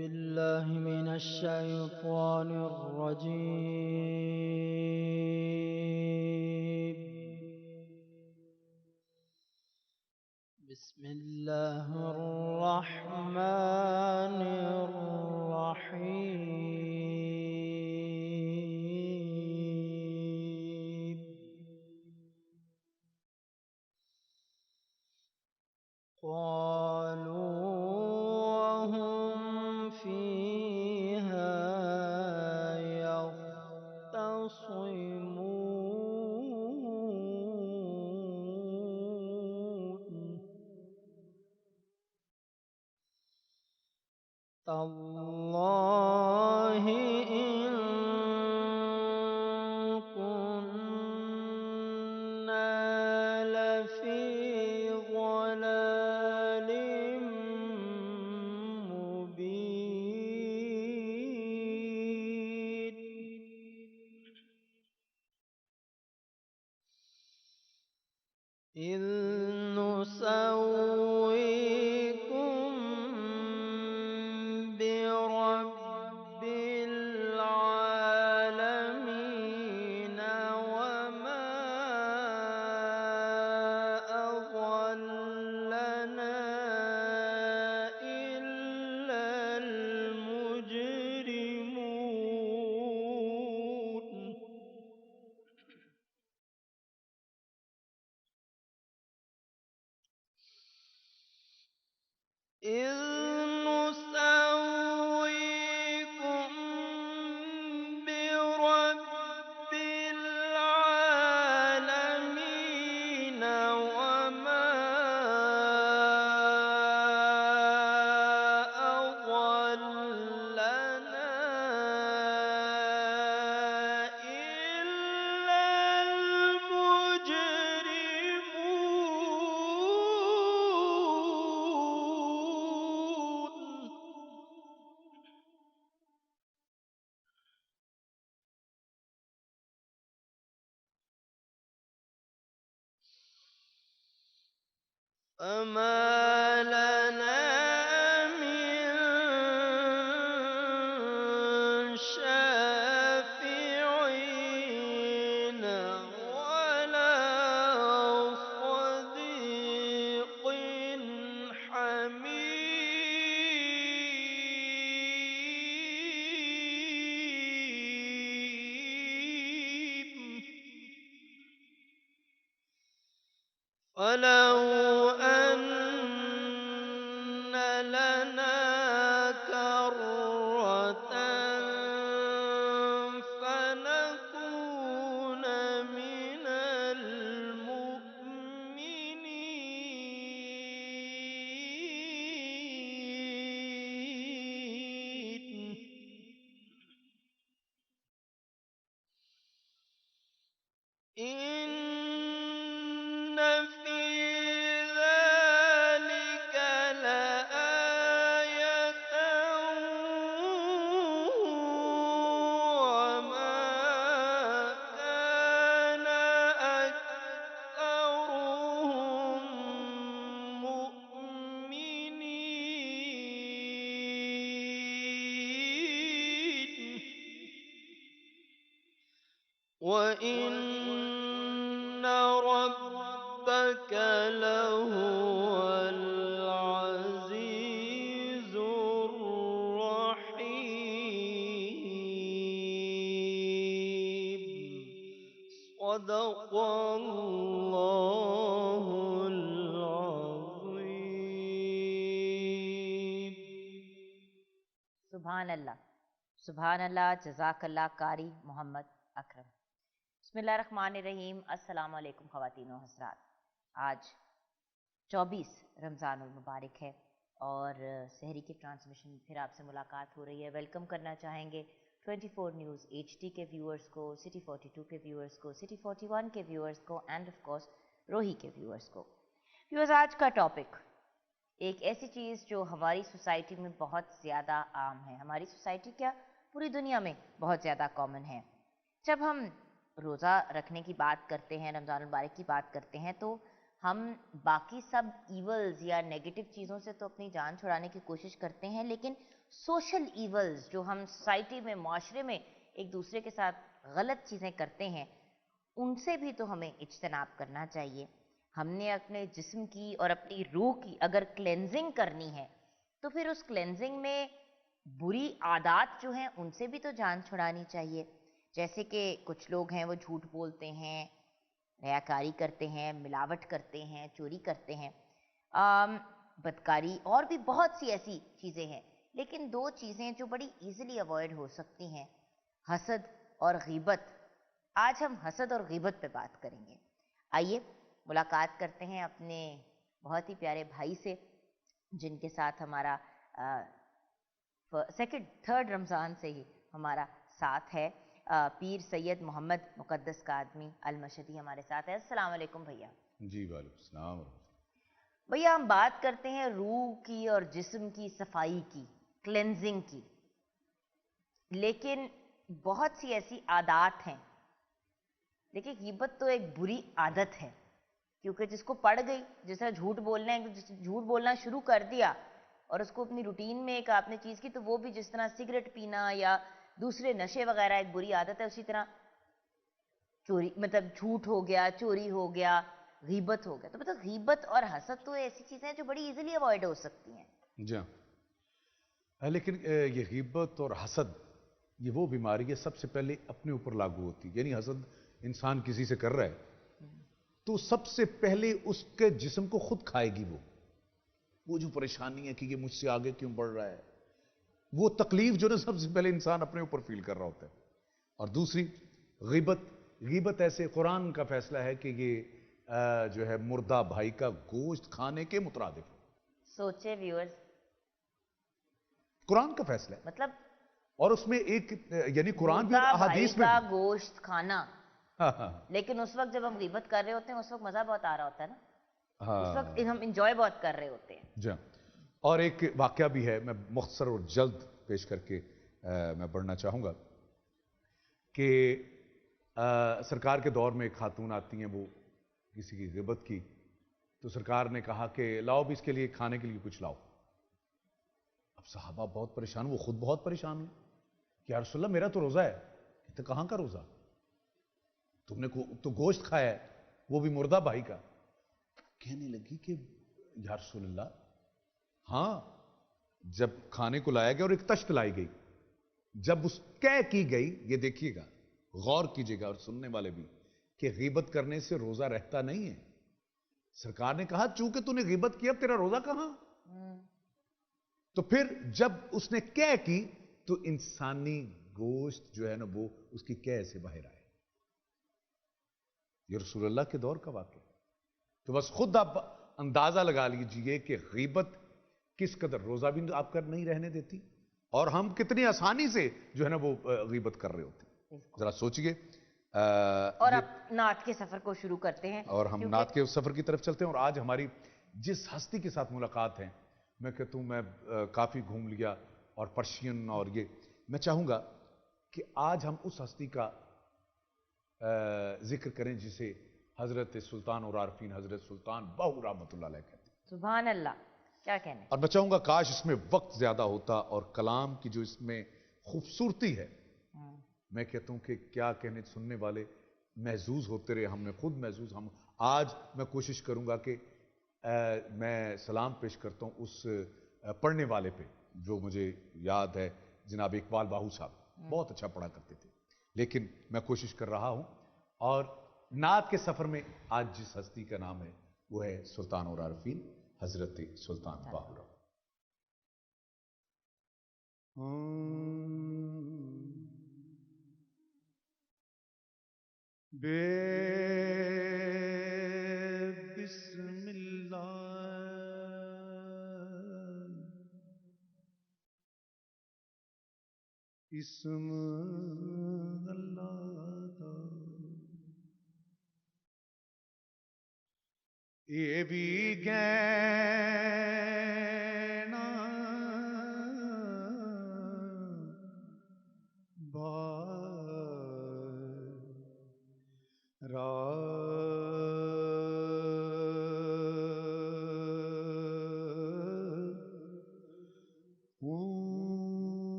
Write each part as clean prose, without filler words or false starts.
بالله من الشيطان الرجيم. بسم الله الرحمن الرحيم. قالوا وهم فيها يختصمون تالله إن كنا لفي ضلال مبين. إذ نسويكم برب العالمين وما أضلنا إلا المجرمون. إذ نسويكم برب العالمين وما أضلنا إلا المجرمون. فما لنا من شافعين ولا صديق حميم. ولو أن لنا كرة فنكون من المؤمنين. إن في ذلك لآية وما كان أكثرهم مؤمنين وإن ربك لهو العزيز الرحيم. صدق الله العظيم. سبحان اللہ، سبحان اللہ، جزاک اللہ قاری محمد اکرم۔ بسم اللہ الرحمن الرحیم۔ السلام علیکم خواتین و حضرات۔ آج 24 رمضان المبارک ہے اور سحری کی ٹرانسمیشن پھر آپ سے ملاقات ہو رہی ہے۔ ویلکم کرنا چاہیں گے 24 نیوز HD کے ویورز کو، سٹی 42 کے ویورز کو، سٹی 41 کے ویورز کو اینڈ آف کورس روہی کے ویورز کو۔ ویورز، آج کا ٹاپک ایک ایسی چیز جو ہماری سوسائٹی میں بہت زیادہ عام ہے، ہماری سوسائٹی کیا پوری دنیا میں بہت زیادہ کامن ہے۔ جب ہم روزہ رکھنے کی بات کرتے ہیں، رمضان المبارک کی بات کرتے ہیں، تو ہم باقی سب ایولز یا نیگیٹو چیزوں سے تو اپنی جان چھڑانے کی کوشش کرتے ہیں، لیکن سوشل ایولز جو ہم سوسائٹی میں معاشرے میں ایک دوسرے کے ساتھ غلط چیزیں کرتے ہیں ان سے بھی تو ہمیں اجتناب کرنا چاہیے. ہم نے اپنے جسم کی اور اپنی روح کی اگر کلینزنگ کرنی ہے تو پھر اس کلینزنگ میں بری عادات جو ہیں ان سے بھی تو جان چھڑانی چاہیے. جیسے کہ کچھ لوگ ہیں وہ جھوٹ بولتے ہیں, ریاکاری کرتے ہیں, ملاوٹ کرتے ہیں, چوری کرتے ہیں, بدکاری, اور بھی بہت سی ایسی چیزیں ہیں. لیکن دو چیزیں جو بڑی ایزیلی اوائڈ ہو سکتی ہیں, حسد اور غیبت. آج ہم حسد اور غیبت پہ بات کریں گے. آئیے ملاقات کرتے ہیں اپنے بہت ہی پیارے بھائی سے جن کے ساتھ ہمارا تھرڈ رمضان سے ہی ہمارا ساتھ ہے. پیر سید محمد مقدس قادمی المشہدی ہمارے ساتھ ہے. السلام علیکم بھیا. جی وعلیکم السلام. بھیا ہم بات کرتے ہیں روح کی اور جسم کی صفائی کی, کلینزنگ کی, لیکن بہت سی ایسی عادات ہیں. دیکھیں غیبت تو ایک بری عادت ہے کیونکہ جس کو پڑ گئی, جس طرح جھوٹ بولنا ہے, جھوٹ بولنا شروع کر دیا اور اس کو اپنی روٹین میں ایک آپ نے چیز کی, تو وہ بھی جس طرح سگریٹ پینا یا دوسرے نشے وغیرہ ایک بری عادت ہے, اسی طرح چوری مطلب جھوٹ ہو گیا, چوری ہو گیا, غیبت ہو گیا. تو مطلب غیبت اور حسد تو ایسی چیزیں ہیں جو بڑی ایزیلی اوائڈ ہو سکتی ہیں. جی ہاں, لیکن یہ غیبت اور حسد یہ وہ بیماری ہے سب سے پہلے اپنے اوپر لاگو ہوتی ہے. یعنی حسد انسان کسی سے کر رہا ہے تو سب سے پہلے اس کے جسم کو خود کھائے گی. وہ جو پریشانی ہے کہ یہ مجھ سے آگے کیوں بڑھ رہا ہے, وہ تکلیف جو نا سب سے پہلے انسان اپنے اوپر فیل کر رہا ہوتا ہے. اور دوسری غیبت ایسے قرآن کا فیصلہ ہے کہ یہ جو ہے مردہ بھائی کا گوشت کھانے کے مترادف ہے. سوچے ویورز, قرآن کا فیصلہ ہے. مطلب اور اس میں ایک یعنی قرآن بھی مردہ بھائی احادیث میں کا بھی. گوشت کھانا, ہاں لیکن اس وقت جب ہم غیبت کر رہے ہوتے ہیں اس وقت مزہ بہت آ رہا ہوتا ہے نا, اس وقت ہاں ہم انجوائے بہت کر رہے ہوتے ہیں. جی. اور ایک واقعہ بھی ہے, میں مختصر اور جلد پیش کر کے میں پڑھنا چاہوں گا کہ سرکار کے دور میں ایک خاتون آتی ہیں, وہ کسی کی غیبت کی, تو سرکار نے کہا کہ لاؤ بھی اس کے لیے کھانے کے لیے کچھ لاؤ. اب صحابہ بہت پریشان, وہ خود بہت پریشان ہوئی کہ یا رسول اللہ میرا تو روزہ ہے. کہتے کہاں کا روزہ, تم نے تو گوشت کھایا ہے, وہ بھی مردہ بھائی کا. کہنے لگی کہ یا رسول اللہ ہاں, جب کھانے کو لایا گیا اور ایک تشت لائی گئی, جب اس کہہ کی گئی, یہ دیکھیے گا غور کیجئے گا اور سننے والے بھی, کہ غیبت کرنے سے روزہ رہتا نہیں ہے. سرکار نے کہا چونکہ تو نے غیبت کیا اب تیرا روزہ کہاں. تو پھر جب اس نے کہہ کی تو انسانی گوشت جو ہے نا وہ اس کی کہہ سے باہر آئے. یہ رسول اللہ کے دور کا واقعہ. تو بس خود آپ اندازہ لگا لیجئے کہ غیبت کس قدر روزہ بھی آپ کر نہیں رہنے دیتی, اور ہم کتنی آسانی سے جو ہے نا وہ غیبت کر رہے ہوتے ہیں. ذرا سوچئے. اور اب نعت کے سفر کو شروع کرتے ہیں, اور ہم نعت کے سفر کی طرف چلتے ہیں. اور آج ہماری جس ہستی کے ساتھ ملاقات ہے, میں کہتا ہوں میں کافی گھوم لیا اور پرشین, اور یہ میں چاہوں گا کہ آج ہم اس ہستی کا ذکر کریں جسے حضرت سلطان اور عارفین حضرت سلطان باہو رحمۃ اللہ علیہ کہتے ہیں. سبحان اللہ, کیا کہنے. اور میں چاہوں گا کاش اس میں وقت زیادہ ہوتا اور کلام کی جو اس میں خوبصورتی ہے, میں کہتا ہوں کہ کیا کہنے, سننے والے محظوظ ہوتے رہے, ہم نے خود محظوظ. ہم آج میں کوشش کروں گا کہ میں سلام پیش کرتا ہوں اس پڑھنے والے پہ جو مجھے یاد ہے, جناب اقبال باہو صاحب بہت اچھا پڑھا کرتے تھے, لیکن میں کوشش کر رہا ہوں. اور نعت کے سفر میں آج جس ہستی کا نام ہے وہ ہے سلطان اور عارفین حضرت سلطان باہو رحمۃ. بسم اللہ اسم اللہ دا یہ بھی گینا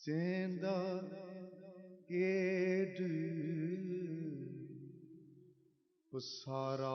Senda ged usara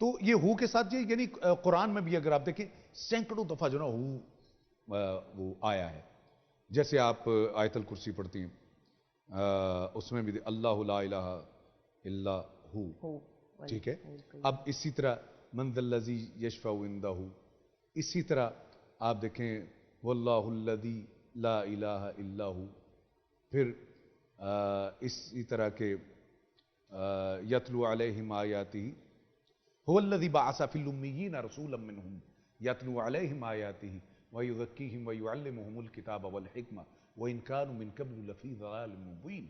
تو یہ ہو کے ساتھ یہ یعنی قرآن میں بھی اگر آپ دیکھیں سینکڑوں دفعہ جو نا ہو وہ آیا ہے. جیسے آپ آیت الکرسی پڑھتی ہیں اس میں بھی اللہ لا الہ الا ہو, ٹھیک ہے. اب اسی طرح من ذا الذی یشفع عندہ, اسی طرح آپ دیکھیں واللہ الذی لا الہ الا ہو. پھر اسی طرح کے یتلو علیہم آیاتہ هو الذی بعث فی الامیین رسولا منہم یتلو علیہم آیاتہ ویزکیہم ویعلمہم الکتاب والحکمہ وان کانوا من قبل لفی ضلال مبین.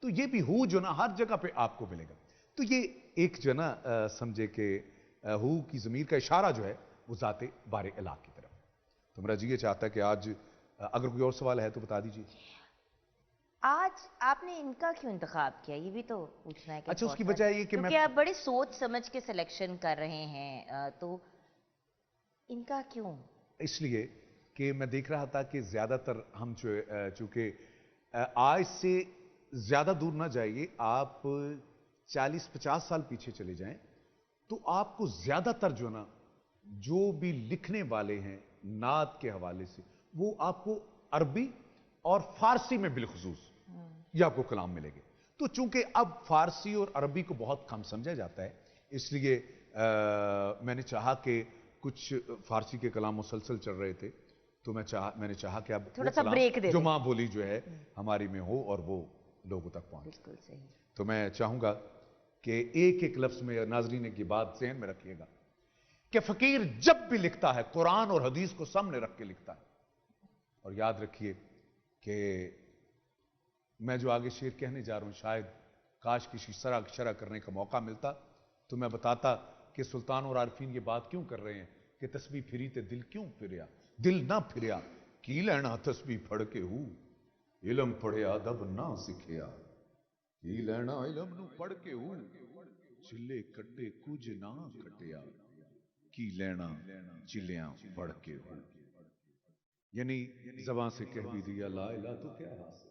تو یہ بھی ہو جو نا ہر جگہ پہ آپ کو ملے گا. تو یہ ایک جو نا سمجھے کہ ہو کی ضمیر کا اشارہ جو ہے وہ ذات بار الہ کی طرف. تو میرا جی یہ چاہتا ہے کہ آج اگر کوئی اور سوال ہے تو بتا دیجیے. آج آپ نے ان کا کیوں انتخاب کیا, یہ بھی تو پوچھنا ہے کہ اچھا, اس کی وجہ یہ کہ کیونکہ آپ بڑی سوچ سمجھ کے سلیکشن کر رہے ہیں, تو ان کا کیوں؟ اس لیے کہ میں دیکھ رہا تھا کہ زیادہ تر ہم چونکہ آج سے زیادہ دور نہ جائیے, آپ 40-50 سال پیچھے چلے جائیں تو آپ کو زیادہ تر جو نا جو بھی لکھنے والے ہیں نعت کے حوالے سے وہ آپ کو عربی اور فارسی میں بالخصوص یہ آپ کو کلام ملے گے. تو چونکہ اب فارسی اور عربی کو بہت کم سمجھا جاتا ہے, اس لیے میں نے چاہا کہ کچھ فارسی کے کلام مسلسل چل رہے تھے تو میں نے چاہا کہ اب تھوڑا سا بریک دے جو ماں بولی جو ہے ہماری میں ہو اور وہ لوگوں تک پہنچے. بالکل صحیح. تو میں چاہوں گا کہ ایک ایک لفظ میں ناظرین کی بات ذہن میں رکھیے گا کہ فقیر جب بھی لکھتا ہے قرآن اور حدیث کو سامنے رکھ کے لکھتا ہے. اور یاد رکھیے کہ میں جو آگے شعر کہنے جا رہا ہوں شاید کاش کسی شرح کرنے کا موقع ملتا تو میں بتاتا کہ سلطان اور عارفین یہ بات کیوں کر رہے ہیں کہ تسبیح پھری تے دل کیوں پھریا, دل نہ پھریا کی لینا تسبیح پڑھ کے ہو, علم پڑھیا ادب نہ سکھیا کی لینا علم نو پڑھ کے ہو, چلے کٹے کچھ نہ کٹیا کی لینا چلیاں پڑھ کے ہو. یعنی زبان سے کہہ بھی دیا لا الہ تو کیا حاصل,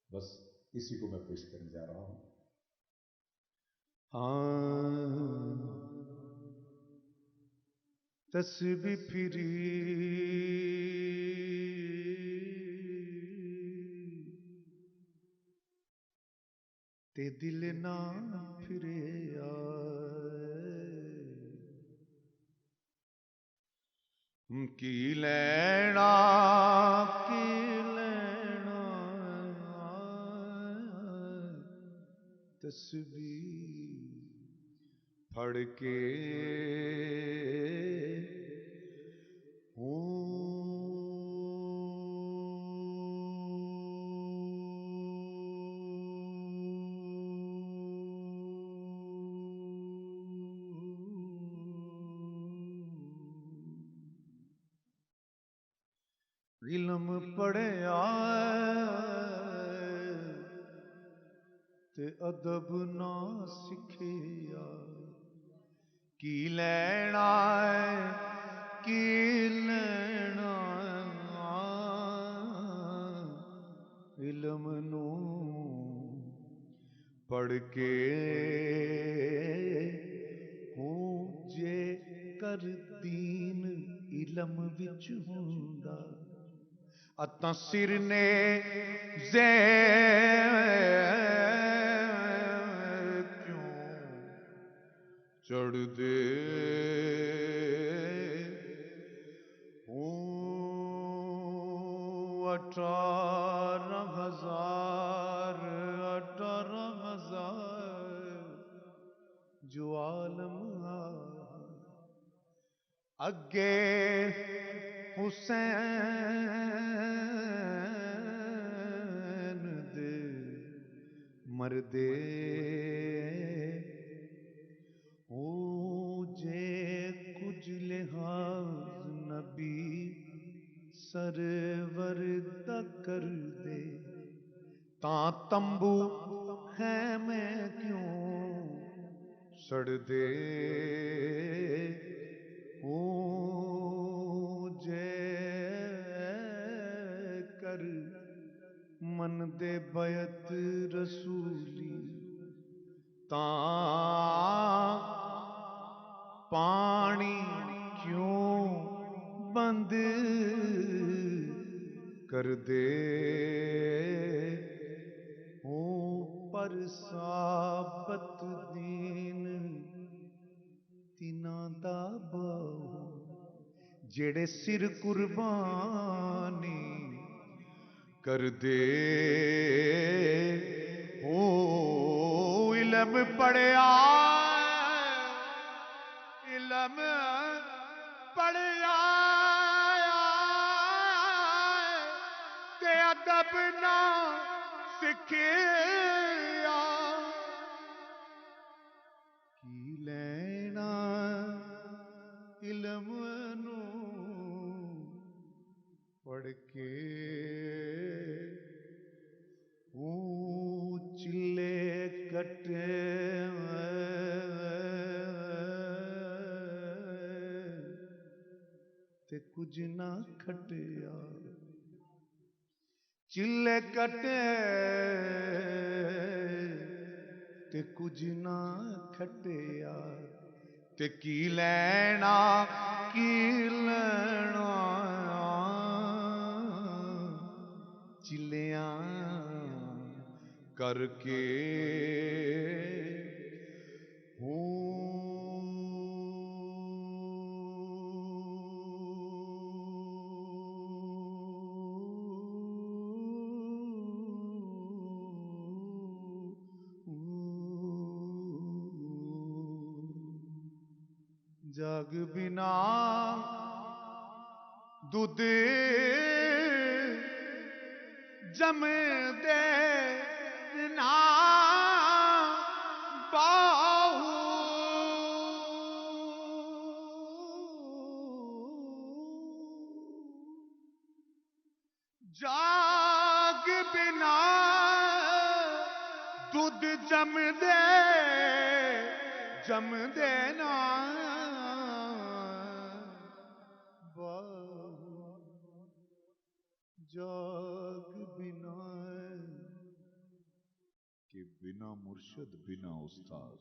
بس اسی کو میں پیش کرنے جا رہا ہوں. ہاں تسبیح پھری تے دل نہ پھریا کی لینا تسبیح پڑھ کے علم پڑھیا تے ادب نہ سکھیا کی لینا علم نو پڑھ کے جے کر دین علم وچ ہوندا اتاں سر نے کیوں چڑھ دے اٹھارہ ہزار جو عالم اگے حسین دے مردے او جے کچھ لحاظ نبی سرور دا کر دے تاں تمبو خیمے کیوں سڑ دے او جے کر من دے بیعت رسولی تاں پانی کیوں بند کر دے پر ثابت دین تینا دا بہو جڑے سر قربانی کر دے علم پڑھیا علم پڑھیا تے ادب نہ سکھیا کی لینا علم نو پڑھ کے چلے کٹے تے کچھ نہ کھٹیا چلے کٹے تے کچھ نہ کھٹیا تے کی لینا چلیاں کر کے جگ بنا دودھ جم دے نا باہو جاگ بنا دودھ جم دے نا جاگ بنا کہ بنا مرشد بنا استاد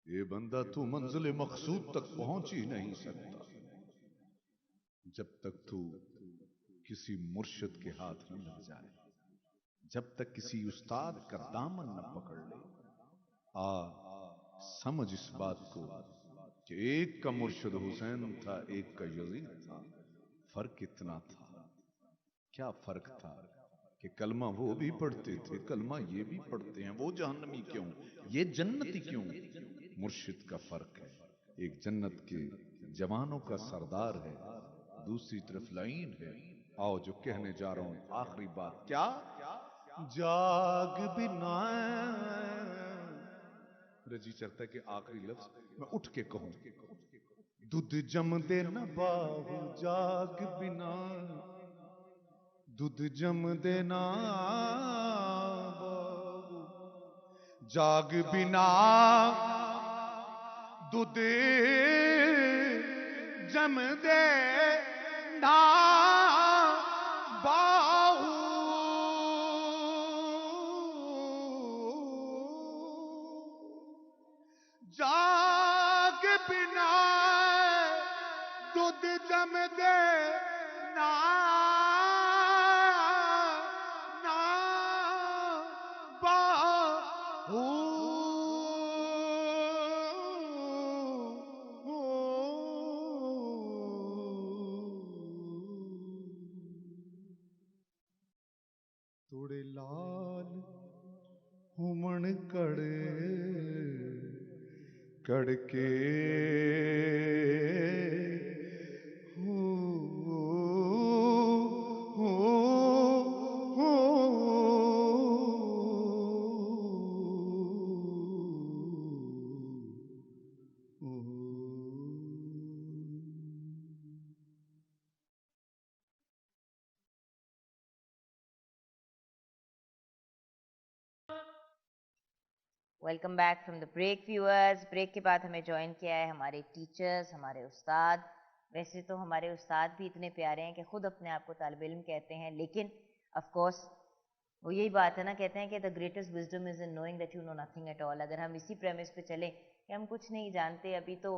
یہ بندہ تو منزل مقصود تک پہنچ ہی نہیں سکتا جب تک تو کسی مرشد کے ہاتھ نہ لگ جائے جب تک کسی استاد کا دامن نہ پکڑ لے سمجھ اس بات کو کہ ایک کا مرشد حسین تھا ایک کا یزید تھا فرق اتنا تھا کیا فرق تھا کہ کلمہ وہ بھی پڑھتے تھے کلمہ یہ بھی پڑھتے ہیں وہ جہنمی کیوں یہ جنتی کیوں مرشد کا فرق ہے ایک جنت کے جوانوں کا سردار ہے دوسری طرف لعین ہے آؤ جو کہنے جا رہا ہوں آخری بات کیا جاگ بنا رجی چاہتا ہے کہ آخری لفظ میں اٹھ کے کہوں دودھ جم دے نہ باہو جاگ بنا دودھ جم دے نا باہو جاگ بنا دودھ جم دے نا باہو جاگ بنا دودھ جم دے نا باہو توڑے لال ہومن کڑے کڑ کے welcome back from the break viewers break کے بعد ہمیں جوائن کیا ہے ہمارے ٹیچرز ہمارے استاد ویسے تو ہمارے استاد بھی اتنے پیارے ہیں کہ خود اپنے آپ کو طالب علم کہتے ہیں لیکن آف کورس وہ یہی بات ہے نا کہتے ہیں کہ the greatest wisdom is in knowing that you know nothing at all اگر ہم اسی پریمس پہ چلیں کہ ہم کچھ نہیں جانتے، ابھی تو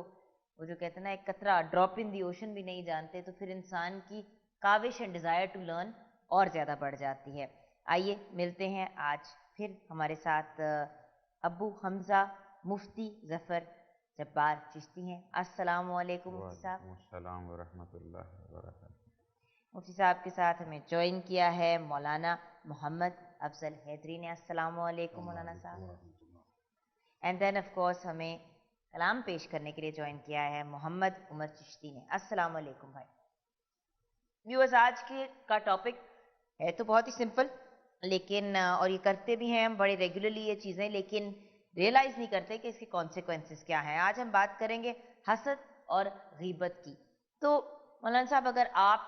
وہ جو کہتے ہیں نا ایک قطرہ ڈراپ ان دی اوشن بھی نہیں جانتے، تو پھر انسان کی کاوش اینڈ ڈیزائر ٹو لرن اور زیادہ بڑھ جاتی ہے. آئیے ملتے ہیں آج پھر ہمارے ساتھ ابو حمزہ مفتی ظفر جبار چشتی ہیں. السلام علیکم مفتی صاحب. وعلیکم السلام ورحمۃ اللہ وبرکاتہ. مفتی صاحب کے ساتھ ہمیں جوائن کیا ہے مولانا محمد افضل حیدری نے. السلام علیکم مولانا صاحب. اینڈ دین آف کورس ہمیں کلام پیش کرنے کے لیے جوائن کیا ہے محمد عمر چشتی نے. السلام علیکم بھائی. ویورز، آج کے کا ٹاپک ہے تو بہت ہی سمپل، لیکن اور یہ کرتے بھی ہیں ہم بڑے ریگولرلی یہ چیزیں، لیکن ریئلائز نہیں کرتے کہ اس کے کانسیکوینسز کیا ہیں. آج ہم بات کریں گے حسد اور غیبت کی. تو مولانا صاحب اگر آپ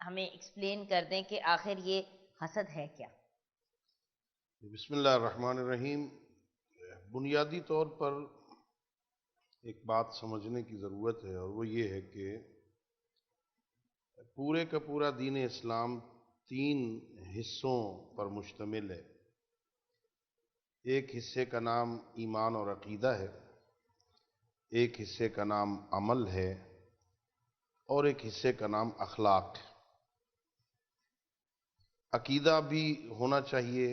ہمیں ایکسپلین کر دیں کہ آخر یہ حسد ہے کیا؟ بسم اللہ الرحمن الرحیم. بنیادی طور پر ایک بات سمجھنے کی ضرورت ہے، اور وہ یہ ہے کہ پورے کا پورا دین اسلام 3 حصوں پر مشتمل ہے. ایک حصے کا نام ایمان اور عقیدہ ہے، ایک حصے کا نام عمل ہے، اور ایک حصے کا نام اخلاق ہے. عقیدہ بھی ہونا چاہیے،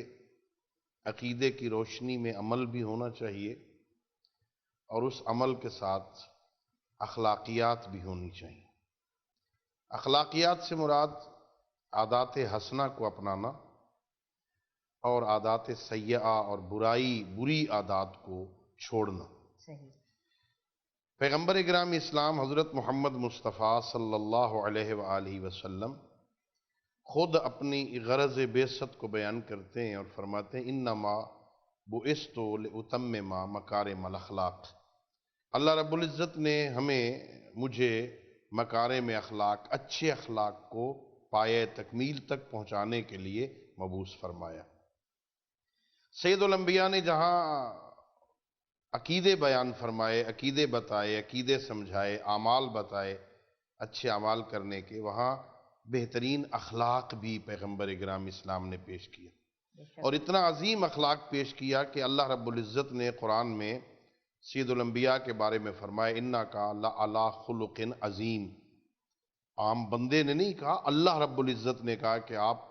عقیدے کی روشنی میں عمل بھی ہونا چاہیے، اور اس عمل کے ساتھ اخلاقیات بھی ہونی چاہیے. اخلاقیات سے مراد عادات حسنہ کو اپنانا اور عادات سیئہ اور بری عادات کو چھوڑنا. صحیح. پیغمبر اکرام اسلام حضرت محمد مصطفیٰ صلی اللہ علیہ وآلہ وسلم خود اپنی غرض بعثت کو بیان کرتے ہیں اور فرماتے ہیں انما بعثت لاتمم مکارم الاخلاق. اللہ رب العزت نے مجھے مکارم اخلاق، اچھے اخلاق کو پایہ تکمیل تک پہنچانے کے لیے مبعوث فرمایا. سید الانبیاء نے جہاں عقیدے بیان فرمائے، عقیدے بتائے، عقیدے سمجھائے، اعمال بتائے اچھے اعمال کرنے کے، وہاں بہترین اخلاق بھی پیغمبر اکرام اسلام نے پیش کیا. اور اتنا عظیم اخلاق پیش کیا کہ اللہ رب العزت نے قرآن میں سید الانبیاء کے بارے میں فرمایا انکا لعلی خلق عظیم. عام بندے نے نہیں کہا، اللہ رب العزت نے کہا کہ آپ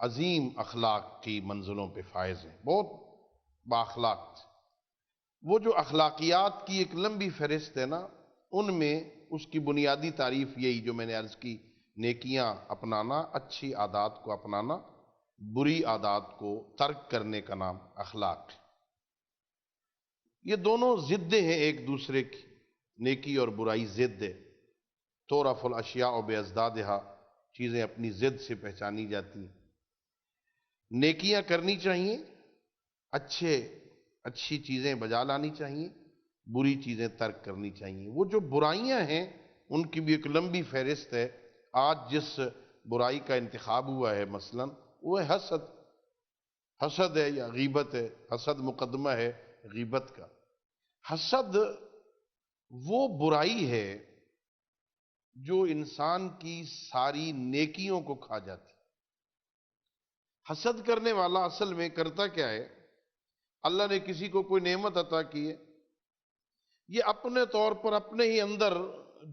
عظیم اخلاق کی منزلوں پہ فائز ہیں، بہت بااخلاق تھے. وہ جو اخلاقیات کی ایک لمبی فہرست ہے نا، ان میں اس کی بنیادی تعریف یہی جو میں نے عرض کی، نیکیاں اپنانا، اچھی عادات کو اپنانا، بری عادات کو ترک کرنے کا نام اخلاق ہے. یہ دونوں ضدیں ہیں ایک دوسرے کی. نیکی اور برائی ضد ہے. تعرف الاشیاء بازدادہا، چیزیں اپنی ضد سے پہچانی جاتی ہیں. نیکیاں کرنی چاہیے، اچھی چیزیں بجا لانی چاہیے، بری چیزیں ترک کرنی چاہیے. وہ جو برائیاں ہیں ان کی بھی ایک لمبی فہرست ہے. آج جس برائی کا انتخاب ہوا ہے مثلا وہ ہے حسد ہے یا غیبت ہے. حسد مقدمہ ہے غیبت کا. حسد وہ برائی ہے جو انسان کی ساری نیکیوں کو کھا جاتی. حسد کرنے والا اصل میں کرتا کیا ہے؟ اللہ نے کسی کو کوئی نعمت عطا کی ہے، یہ اپنے طور پر اپنے ہی اندر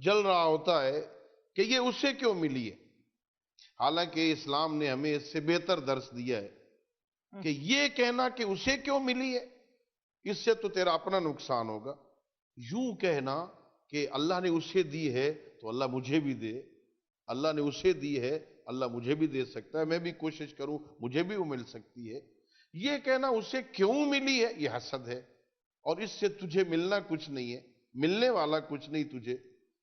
جل رہا ہوتا ہے کہ یہ اسے کیوں ملی ہے. حالانکہ اسلام نے ہمیں اس سے بہتر درس دیا ہے کہ یہ کہنا کہ اسے کیوں ملی ہے، اس سے تو تیرا اپنا نقصان ہوگا. یوں کہنا کہ اللہ نے اسے دی ہے تو اللہ مجھے بھی دے، اللہ نے اسے دی ہے اللہ مجھے بھی دے سکتا ہے، میں بھی کوشش کروں مجھے بھی وہ مل سکتی ہے. یہ کہنا اسے کیوں ملی ہے، یہ حسد ہے. اور اس سے تجھے ملنا کچھ نہیں ہے، ملنے والا کچھ نہیں تجھے،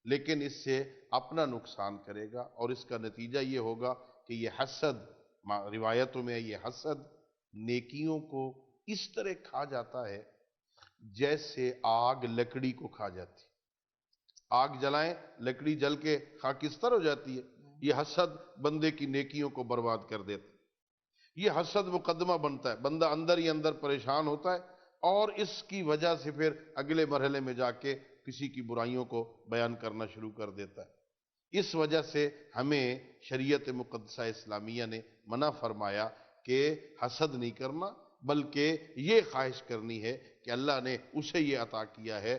لیکن اس سے اپنا نقصان کرے گا. اور اس کا نتیجہ یہ ہوگا کہ یہ حسد، روایتوں میں یہ حسد نیکیوں کو اس طرح کھا جاتا ہے جیسے آگ لکڑی کو کھا جاتی. آگ جلائیں، لکڑی جل کے خاکستر ہو جاتی ہے. یہ حسد بندے کی نیکیوں کو برباد کر دیتا ہے. یہ حسد مقدمہ بنتا ہے، بندہ اندر ہی اندر پریشان ہوتا ہے، اور اس کی وجہ سے پھر اگلے مرحلے میں جا کے کسی کی برائیوں کو بیان کرنا شروع کر دیتا ہے. اس وجہ سے ہمیں شریعت مقدسہ اسلامیہ نے منع فرمایا کہ حسد نہیں کرنا، بلکہ یہ خواہش کرنی ہے کہ اللہ نے اسے یہ عطا کیا ہے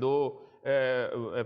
2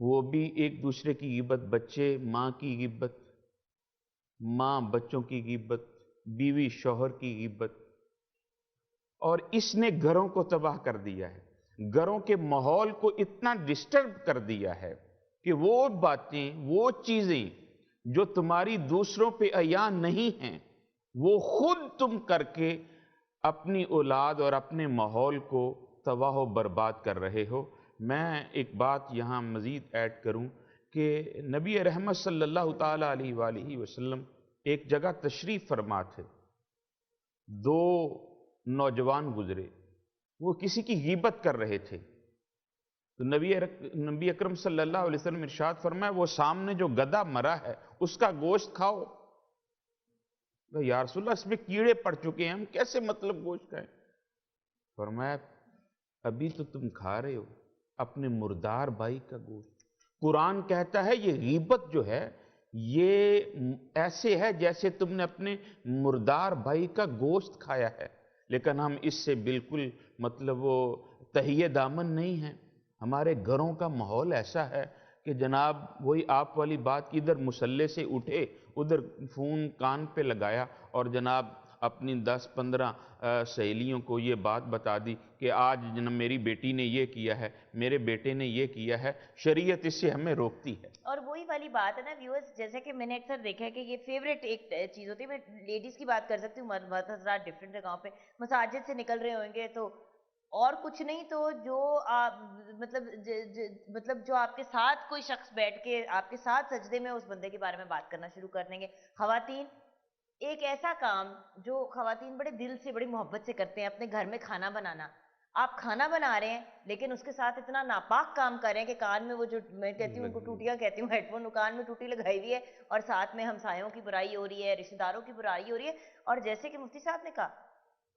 وہ بھی ایک دوسرے کی غیبت، بچے ماں کی غیبت، ماں بچوں کی غیبت، بیوی شوہر کی غیبت، اور اس نے گھروں کو تباہ کر دیا ہے، گھروں کے ماحول کو اتنا ڈسٹرب کر دیا ہے کہ وہ باتیں، وہ چیزیں جو تمہاری دوسروں پہ عیاں نہیں ہیں، وہ خود تم کر کے اپنی اولاد اور اپنے ماحول کو تباہ و برباد کر رہے ہو۔ میں ایک بات یہاں مزید ایڈ کروں کہ نبی رحمت صلی اللہ تعالیٰ علیہ وآلہ وسلم ایک جگہ تشریف فرما تھے، دو نوجوان گزرے، وہ کسی کی غیبت کر رہے تھے، تو نبی اکرم صلی اللہ علیہ وسلم ارشاد فرمایا وہ سامنے جو گدھا مرا ہے اس کا گوشت کھاؤ۔ یا رسول اللہ اس میں کیڑے پڑ چکے ہیں، ہم کیسے مطلب گوشت کھائیں؟ فرمایا ابھی تو تم کھا رہے ہو اپنے مردار بھائی کا گوشت۔ قرآن کہتا ہے یہ غیبت جو ہے یہ ایسے ہے جیسے تم نے اپنے مردار بھائی کا گوشت کھایا ہے، لیکن ہم اس سے بالکل مطلب وہ تہیے دامن نہیں ہیں۔ ہمارے گھروں کا ماحول ایسا ہے کہ جناب وہی آپ والی بات کی، ادھر مسلح سے اٹھے، ادھر فون کان پہ لگایا اور جناب اپنی 10-15 سہیلیوں کو یہ بات بتا دی کہ آج جناب میری بیٹی نے یہ کیا ہے، میرے بیٹے نے یہ کیا ہے۔ شریعت اس سے ہمیں روکتی ہے۔ اور وہی والی بات ہے نا ویورز، جیسے کہ میں نے اکثر دیکھا ہے کہ یہ فیوریٹ ایک چیز ہوتی ہے، میں لیڈیز کی بات کر سکتی ہوں، مرد حضرات ڈفرینٹ جگہوں پہ مساجد سے نکل رہے ہوں گے تو اور کچھ نہیں تو جو آپ مطلب جو آپ کے ساتھ کوئی شخص بیٹھ کے آپ کے ساتھ سجدے میں اس بندے کے بارے میں بات کرنا شروع کر دیں گے۔ خواتین ایک ایسا کام جو خواتین بڑے دل سے بڑی محبت سے کرتے ہیں، اپنے گھر میں کھانا بنانا، آپ کھانا بنا رہے ہیں لیکن اس کے ساتھ اتنا ناپاک کام کر رہے ہیں کہ کان میں وہ جو میں کہتی ہوں ان کو ٹوٹیاں کہتی ہوں، ہیڈ فون، کان میں ٹوٹی لگائی ہوئی ہے اور ساتھ میں ہمسایوں کی برائی ہو رہی ہے، رشتہ داروں کی برائی ہو رہی ہے، اور جیسے کہ مفتی صاحب نے کہا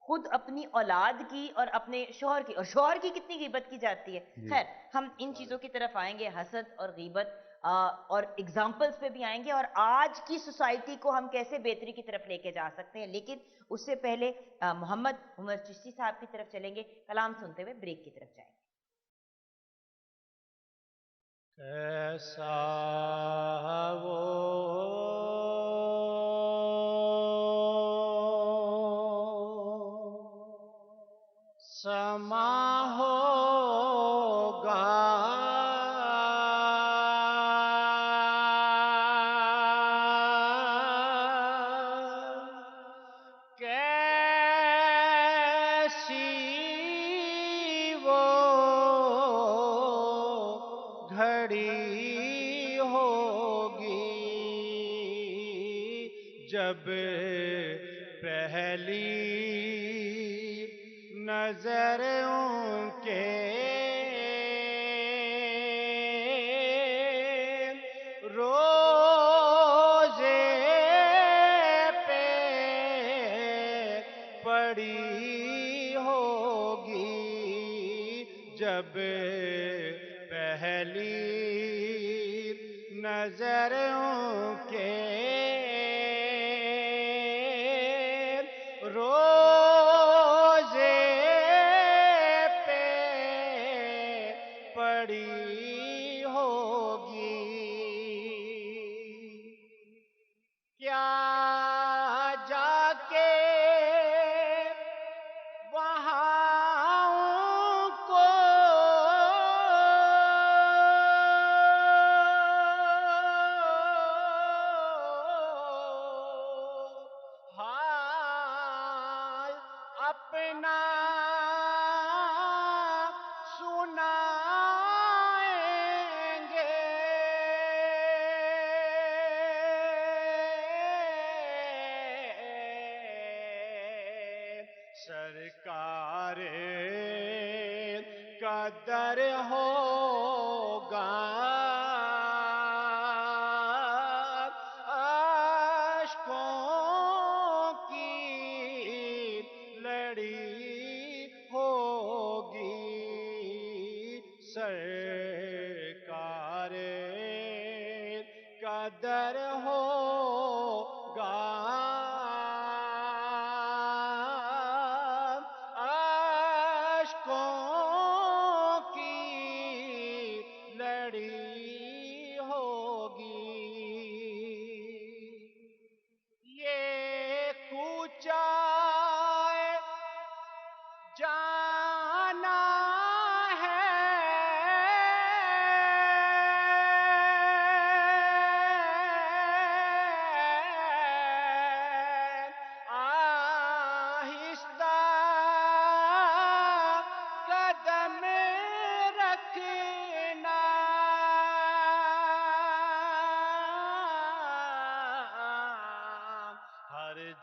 خود اپنی اولاد کی اور اپنے شوہر کی، اور شوہر کی کتنی غیبت کی جاتی ہے۔ خیر ہم ان چیزوں کی طرف آئیں گے، حسد اور غیبت اور اگزامپلز پہ بھی آئیں گے، اور آج کی سوسائٹی کو ہم کیسے بہتری کی طرف لے کے جا سکتے ہیں، لیکن اس سے پہلے محمد عمر چشتی صاحب کی طرف چلیں گے، کلام سنتے ہوئے بریک کی طرف جائیں گے۔ کیسا وہ سما ہوگا کیسی وہ گھڑی ہوگی جب پہلی نظر ان کے روزے پہ پڑی ہوگی، جب پہلی نظر ان کے روزے پہ پڑی ہوگی۔ کیا جا کے وہاں ان کو حال اپنا سنائیں گے، سرکار کا در ہوگا اشکوں کی لڑی ہوگی، سرکار کا در ہوگا اشکوں کی لڑی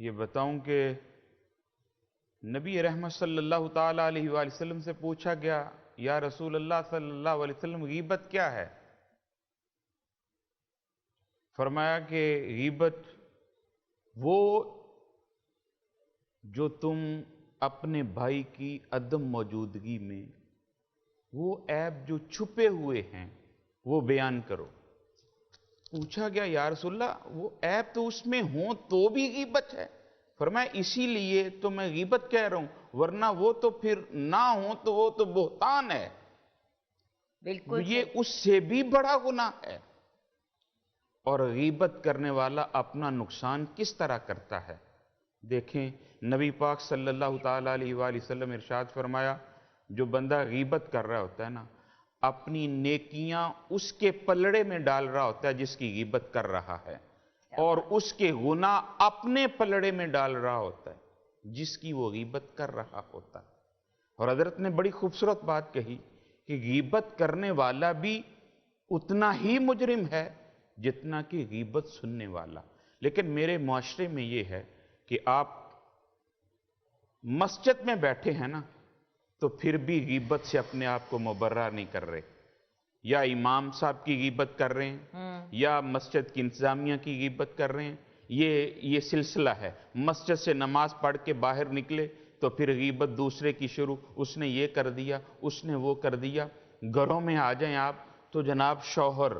یہ بتاؤں کہ نبی رحمت صلی اللہ تعالیٰ علیہ وآلہ وسلم سے پوچھا گیا یا رسول اللہ صلی اللہ علیہ وسلم غیبت کیا ہے؟ فرمایا کہ غیبت وہ جو تم اپنے بھائی کی عدم موجودگی میں وہ عیب جو چھپے ہوئے ہیں وہ بیان کرو۔ پوچھا گیا یا رسول اللہ وہ عیب تو اس میں ہوں تو بھی غیبت ہے؟ فرمایا اسی لیے تو میں غیبت کہہ رہا ہوں، ورنہ وہ تو پھر نہ ہوں تو وہ تو بہتان ہے، بالکل یہ اس سے بھی بڑا گناہ ہے۔ اور غیبت کرنے والا اپنا نقصان کس طرح کرتا ہے؟ دیکھیں نبی پاک صلی اللہ تعالیٰ علیہ وآلہ وسلم ارشاد فرمایا جو بندہ غیبت کر رہا ہوتا ہے نا، اپنی نیکیاں اس کے پلڑے میں ڈال رہا ہوتا ہے جس کی غیبت کر رہا ہے، اور اس کے گناہ اپنے پلڑے میں ڈال رہا ہوتا ہے جس کی وہ غیبت کر رہا ہوتا ہے۔ اور حضرت نے بڑی خوبصورت بات کہی کہ غیبت کرنے والا بھی اتنا ہی مجرم ہے جتنا کہ غیبت سننے والا۔ لیکن میرے معاشرے میں یہ ہے کہ آپ مسجد میں بیٹھے ہیں نا تو پھر بھی غیبت سے اپنے آپ کو مبرہ نہیں کر رہے، یا امام صاحب کی غیبت کر رہے ہیں یا مسجد کی انتظامیہ کی غیبت کر رہے ہیں۔ یہ سلسلہ ہے، مسجد سے نماز پڑھ کے باہر نکلے تو پھر غیبت دوسرے کی شروع، اس نے یہ کر دیا، اس نے وہ کر دیا۔ گھروں میں آ جائیں آپ تو جناب شوہر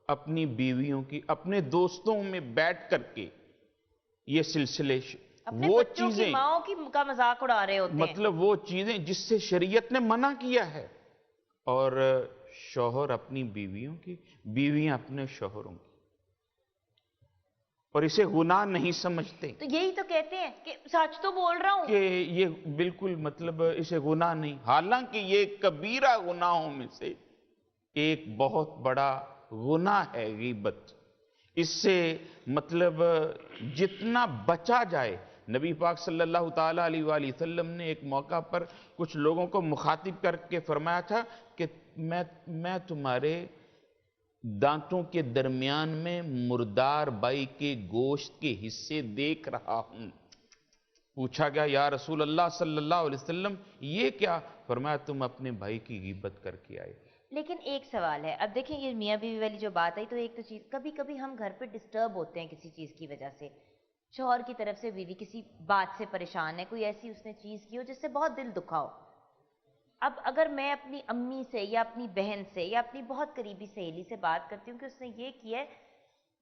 اپنی بیویوں کی اپنے دوستوں میں بیٹھ کر کے یہ سلسلے اپنے وہ بچوں کی چیزیں ماؤں کا مذاق اڑا رہے ہوتے ہیں، مطلب وہ چیزیں جس سے شریعت نے منع کیا ہے، اور شوہر اپنی بیویوں کی، بیویاں اپنے شوہروں کی، اور اسے گناہ نہیں سمجھتے تو یہی تو کہتے ہیں کہ سچ تو بول رہا ہوں۔ کہ یہ بالکل مطلب اسے گناہ نہیں، حالانکہ یہ کبیرہ گناہوں میں سے ایک بہت بڑا گناہ ہے غیبت۔ اس سے مطلب جتنا بچا جائے، نبی پاک صلی اللہ تعالیٰ علیہ وآلہ وسلم نے ایک موقع پر کچھ لوگوں کو مخاطب کر کے فرمایا تھا کہ میں تمہارے دانتوں کے درمیان میں مردار بائی کے گوشت کے حصے دیکھ رہا ہوں۔ پوچھا گیا یا رسول اللہ صلی اللہ علیہ وسلم یہ کیا؟ فرمایا تم اپنے بھائی کی غیبت کر کے آئے۔ لیکن ایک سوال ہے، اب دیکھیں یہ میاں بیوی والی جو بات آئی، تو ایک تو چیز کبھی کبھی ہم گھر پہ ڈسٹرب ہوتے ہیں کسی چیز کی وجہ سے، شوہر کی طرف سے بیوی کسی بات سے پریشان ہے، کوئی ایسی اس نے چیز کی ہو جس سے بہت دل دکھا ہو۔ اب اگر میں اپنی امی سے یا اپنی بہن سے یا اپنی بہت قریبی سہیلی سے بات کرتی ہوں کہ اس نے یہ کیا ہے،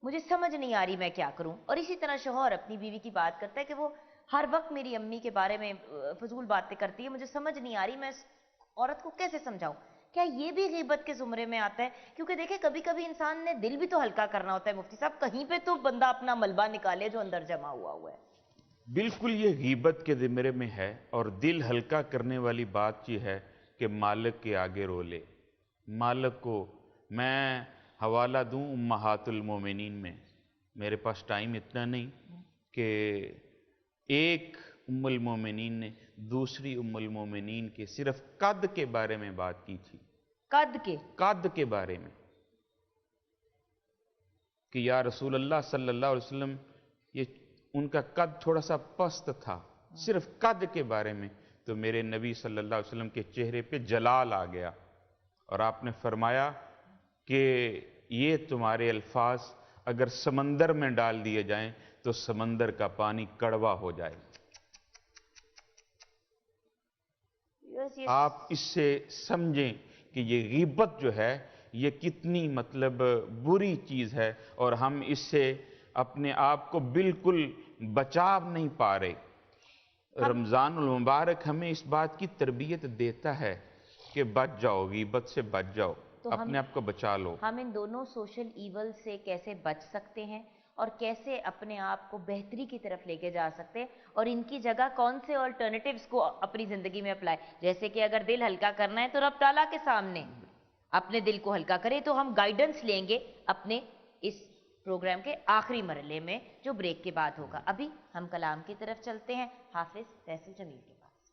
مجھے سمجھ نہیں آ رہی میں کیا کروں، اور اسی طرح شوہر اپنی بیوی کی بات کرتا ہے کہ وہ ہر وقت میری امی کے بارے میں فضول باتیں کرتی ہے، مجھے سمجھ نہیں آ رہی میں اس عورت کو کیسے سمجھاؤں، کیا یہ بھی غیبت کے زمرے میں آتا ہے؟ کیونکہ دیکھیں کبھی کبھی انسان نے دل بھی تو ہلکا کرنا ہوتا ہے مفتی صاحب، کہیں پہ تو بندہ اپنا ملبہ نکالے جو اندر جمع ہوا ہے۔ بالکل یہ غیبت کے زمرے میں ہے، اور دل ہلکا کرنے والی بات یہ ہے کہ مالک کے آگے رو لے۔ مالک کو میں حوالہ دوں امہات المومنین میں، میرے پاس ٹائم اتنا نہیں کہ ایک ام المومنین نے دوسری ام المومنین کے صرف قد کے بارے میں بات کی تھی، قد کے بارے میں، کہ یا رسول اللہ صلی اللہ علیہ وسلم یہ ان کا قد تھوڑا سا پست تھا، صرف قد کے بارے میں، تو میرے نبی صلی اللہ علیہ وسلم کے چہرے پہ جلال آ گیا، اور آپ نے فرمایا کہ یہ تمہارے الفاظ اگر سمندر میں ڈال دیے جائیں تو سمندر کا پانی کڑوا ہو جائے۔ آپ اس سے سمجھیں کہ یہ غیبت جو ہے یہ کتنی مطلب بری چیز ہے، اور ہم اس سے اپنے آپ کو بالکل بچا نہیں پا رہے۔ رمضان المبارک ہمیں اس بات کی تربیت دیتا ہے کہ بچ جاؤ، غیبت سے بچ جاؤ، اپنے آپ کو بچا لو۔ ہم ان دونوں سوشل ایول سے کیسے بچ سکتے ہیں اور کیسے اپنے آپ کو بہتری کی طرف لے کے جا سکتے ہیں، اور ان کی جگہ کون سے آلٹرنیٹیوز کو اپنی زندگی میں اپلائے؟ جیسے کہ اگر دل ہلکا کرنا ہے تو رب تعالیٰ کے سامنے اپنے دل کو ہلکا کرے، تو ہم گائیڈنس لیں گے اپنے اس پروگرام کے آخری مرحلے میں جو بریک کے بعد ہوگا۔ ابھی ہم کلام کی طرف چلتے ہیں حافظ فیصل جمیل کے پاس۔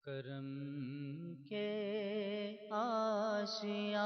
کرم کے آشیاں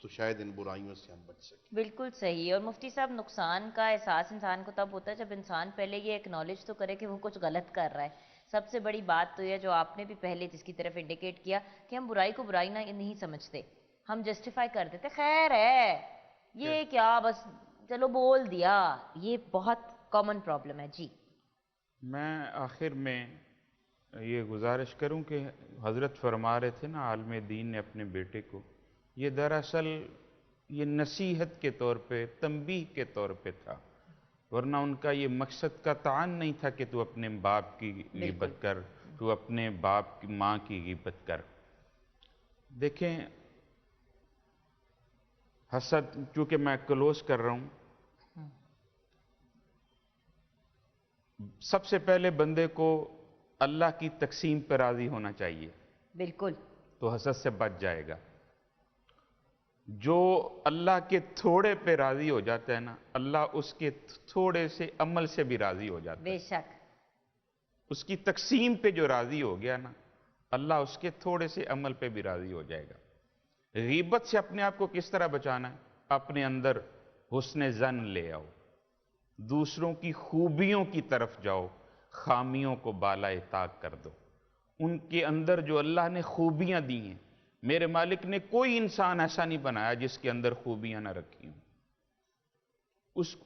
تو شاید ان برائیوں سے ہم بچ سکیں. بالکل صحیح. اور مفتی صاحب نقصان کا احساس انسان کو تب ہوتا ہے جب انسان پہلے یہ ایکنالج تو کرے کہ وہ کچھ غلط کر رہا ہے. سب سے بڑی بات تو یہ جو آپ نے بھی پہلے جس کی طرف انڈیکیٹ کیا کہ ہم برائی کو برائی نہیں سمجھتے, ہم جسٹیفائی کر دیتے, خیر ہے یہ کیا بس چلو بول دیا. یہ بہت کامن پرابلم ہے. جی میں آخر میں یہ گزارش کروں کہ حضرت فرما رہے تھے نا عالم دین نے اپنے بیٹے کو, یہ دراصل یہ نصیحت کے طور پہ, تنبیہ کے طور پہ تھا, ورنہ ان کا یہ مقصد کا تعان نہیں تھا کہ تو اپنے باپ کی غیبت کر, تو اپنے باپ کی ماں کی غیبت کر. دیکھیں حسد, چونکہ میں کلوز کر رہا ہوں, سب سے پہلے بندے کو اللہ کی تقسیم پہ راضی ہونا چاہیے. بالکل. تو حسد سے بچ جائے گا. جو اللہ کے تھوڑے پہ راضی ہو جاتا ہے نا, اللہ اس کے تھوڑے سے عمل سے بھی راضی ہو جاتا ہے. بے شک. اس کی تقسیم پہ جو راضی ہو گیا نا, اللہ اس کے تھوڑے سے عمل پہ بھی راضی ہو جائے گا. غیبت سے اپنے آپ کو کس طرح بچانا ہے؟ اپنے اندر حسن ظن لے آؤ, دوسروں کی خوبیوں کی طرف جاؤ, خامیوں کو بالائے طاق کر دو. ان کے اندر جو اللہ نے خوبیاں دی ہیں, میرے مالک نے کوئی انسان ایسا نہیں بنایا جس کے اندر خوبیاں نہ رکھی ہوں.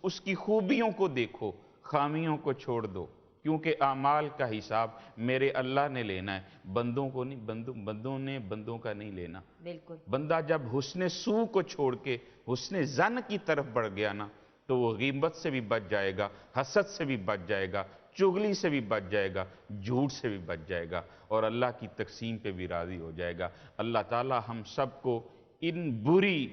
اس کی خوبیوں کو دیکھو, خامیوں کو چھوڑ دو, کیونکہ اعمال کا حساب میرے اللہ نے لینا ہے, بندوں کو نہیں. بندوں نے بندوں کا نہیں لینا. بالکل. بندہ جب حسن سو کو چھوڑ کے حسن ظن کی طرف بڑھ گیا نا, تو وہ غیبت سے بھی بچ جائے گا, حسد سے بھی بچ جائے گا, چغلی سے بھی بچ جائے گا, جھوٹ سے بھی بچ جائے گا, اور اللہ کی تقسیم پہ بھی راضی ہو جائے گا. اللہ تعالی ہم سب کو ان بری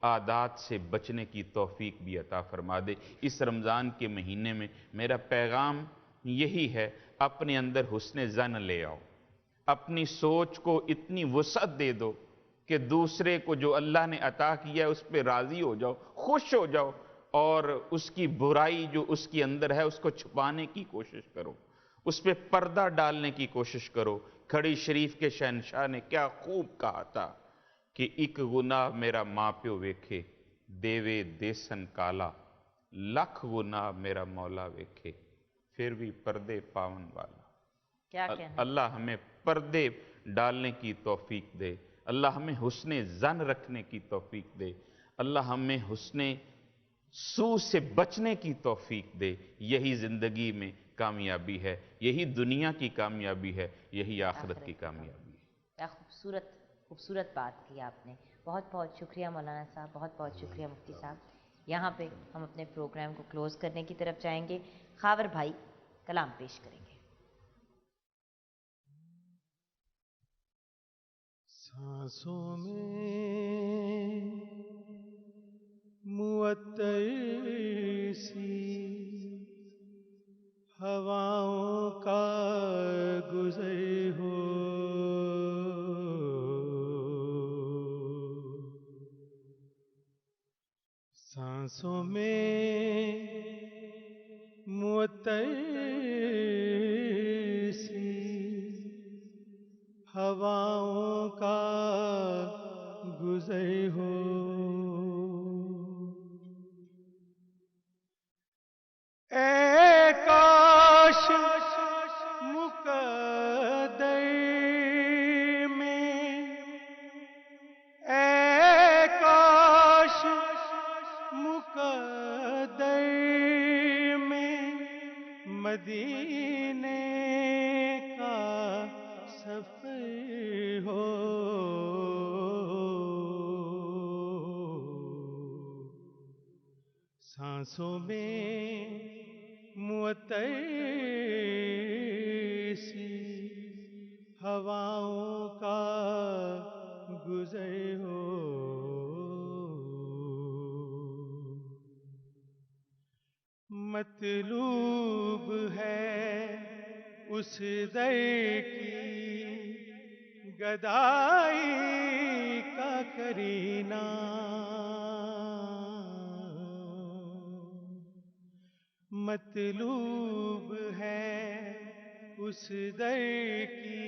عادات سے بچنے کی توفیق بھی عطا فرما دے. اس رمضان کے مہینے میں میرا پیغام یہی ہے, اپنے اندر حسن ظن لے آؤ, اپنی سوچ کو اتنی وسعت دے دو کہ دوسرے کو جو اللہ نے عطا کیا ہے اس پہ راضی ہو جاؤ, خوش ہو جاؤ, اور اس کی برائی جو اس کے اندر ہے اس کو چھپانے کی کوشش کرو, اس پہ پردہ ڈالنے کی کوشش کرو. کھڑی شریف کے شہنشاہ نے کیا خوب کہا تھا کہ ایک گناہ میرا ماں پیو ویکھے, دیوے دیسن کالا, لکھ گناہ میرا مولا ویکھے, پھر بھی پردے پاون والا. کیا کہنا. اللہ ہمیں پردے ڈالنے کی توفیق دے, اللہ ہمیں حسن ظن رکھنے کی توفیق دے, اللہ ہمیں حسن سو سے بچنے کی توفیق دے. یہی زندگی میں کامیابی ہے, یہی دنیا کی کامیابی ہے, یہی آخرت کی کامیابی ہے. کیا خوبصورت بات کی آپ نے. بہت بہت شکریہ مولانا صاحب, بہت بہت شکریہ مفتی صاحب. یہاں پہ ہم اپنے پروگرام کو کلوز کرنے کی طرف جائیں گے. خاور بھائی کلام پیش کریں گے. سانسوں میں معطر سی ہواؤں کا گزر ہو, سانسوں میں معطر سی ہواؤں کا گزر ہو, اے کاش مقدر میں, اے کاش مقدر میں مدینے کا سفر ہو, سانسوں میں معطر سی ہواؤں کا گزر ہو, مطلوب ہے اس در کی گدائی کا کرینہ, مطلوب ہے اس در کی